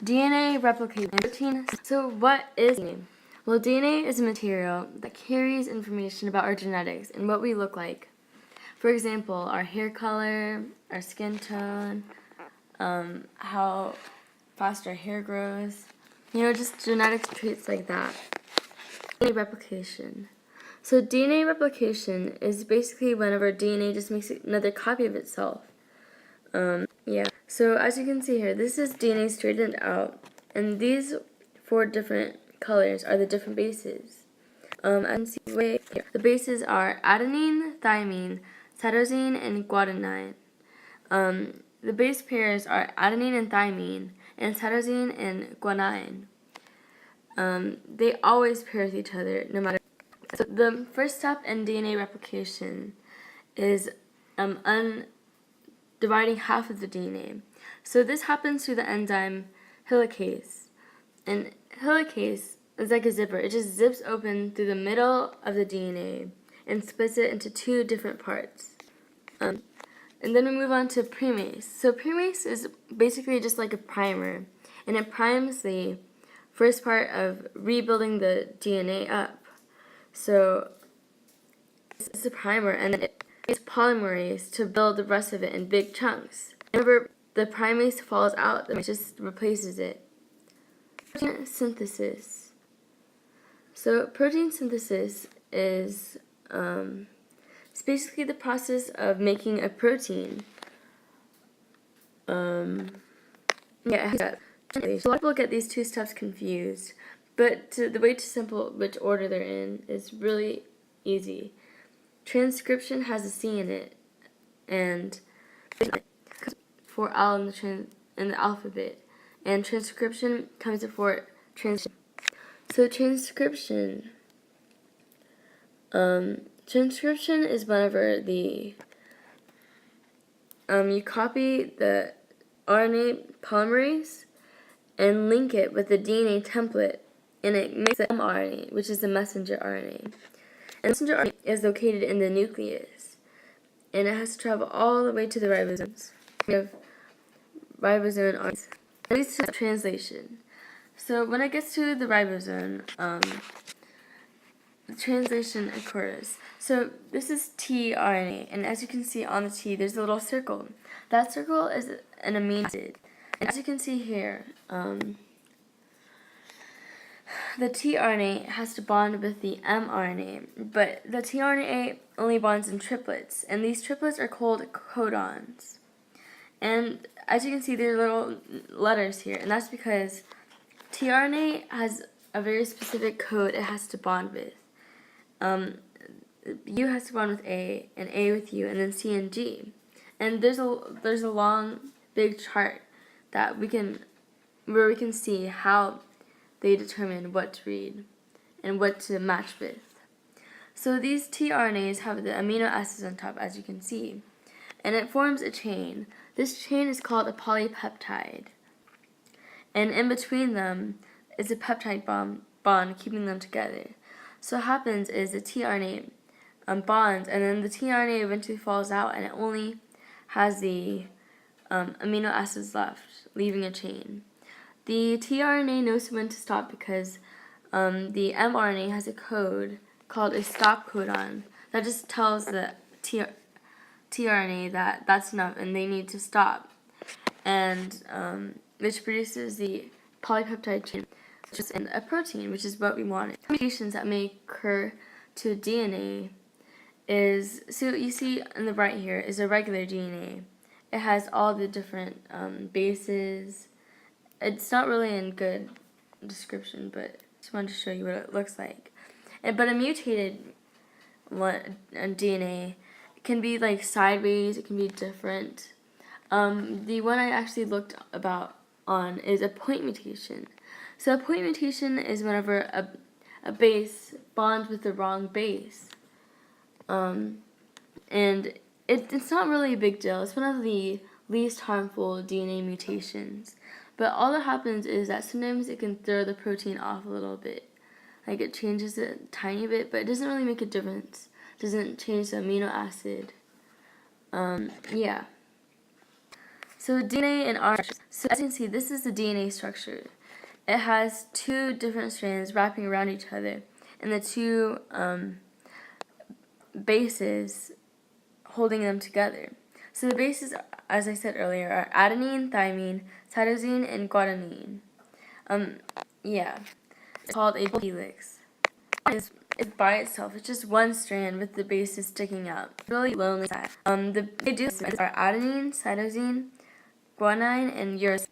DNA replication protein. So what is DNA? Well, DNA is a material that carries information about our genetics and what we look like. For example, our hair color, our skin tone, how fast our hair grows. Just genetic traits like that. DNA replication. So DNA replication is basically whenever DNA just makes another copy of itself. Yeah. So as you can see here, this is DNA straightened out, and these 4 different colors are the different bases. As you can see right here, the bases are adenine, thymine, cytosine, and guanine. The base pairs are adenine and thymine, and cytosine and guanine. They always pair with each other, no matter. So the first step in DNA replication is dividing half of the DNA. So this happens through the enzyme helicase. And helicase is like a zipper. It just zips open through the middle of the DNA and splits it into 2 different parts. And then we move on to primase. So primase is basically just like a primer, and it primes the first part of rebuilding the DNA up. So it's a primer, and then it's polymerase to build the rest of it in big chunks. Whenever the primase falls out, it just replaces it. Protein synthesis. So protein synthesis is it's basically the process of making a protein. A lot of people get these 2 steps confused, but the way to simple which order they're in is really easy. Transcription has a C in it, and for L in the alphabet, and transcription comes before translation. So transcription is whenever you copy the RNA polymerase and link it with the DNA template, and it makes the mRNA, which is the messenger RNA. And messenger RNA is located in the nucleus, and it has to travel all the way to the ribosomes. We have ribosome RNAs. And leads to translation. So when it gets to the ribosome, the translation occurs. So this is tRNA, and as you can see on the T, there's a little circle. That circle is an amino acid. And as you can see here, the tRNA has to bond with the mRNA, but the tRNA only bonds in triplets, and these triplets are called codons. And as you can see, there are little letters here, and that's because tRNA has a very specific code it has to bond with. U has to bond with A, and A with U, and then C and G. And there's a long, big chart that where we can see how they determine what to read and what to match with. So these tRNAs have the amino acids on top, as you can see, and it forms a chain. This chain is called a polypeptide, and in between them is a peptide bond keeping them together. So what happens is the tRNA bonds, and then the tRNA eventually falls out, and it only has the amino acids left, leaving a chain. The tRNA knows when to stop because the mRNA has a code called a stop codon that just tells the tRNA that that's enough and they need to stop, and which produces the polypeptide chain, which is in a protein, which is what we wanted. Mutations that may occur to DNA is, so you see on the right here is a regular DNA. It has all the different bases. It's not really in good description, but just wanted to show you what it looks like. But a mutated DNA can be like sideways, it can be different. The one I actually looked on is a point mutation. So a point mutation is whenever a base bonds with the wrong base. And it's not really a big deal. It's one of the least harmful DNA mutations. But all that happens is that sometimes it can throw the protein off a little bit. Like it changes it a tiny bit, but it doesn't really make a difference. It doesn't change the amino acid. Yeah. So So DNA and RNA. So as you can see, this is the DNA structure. It has two different strands wrapping around each other, and the two bases holding them together. So the bases, as I said earlier, are adenine, thymine, cytosine, and guanine. Yeah, it's called a helix. It's by itself. It's just one strand with the bases sticking out. It's really lonely. They do are adenine, cytosine, guanine, and uracil.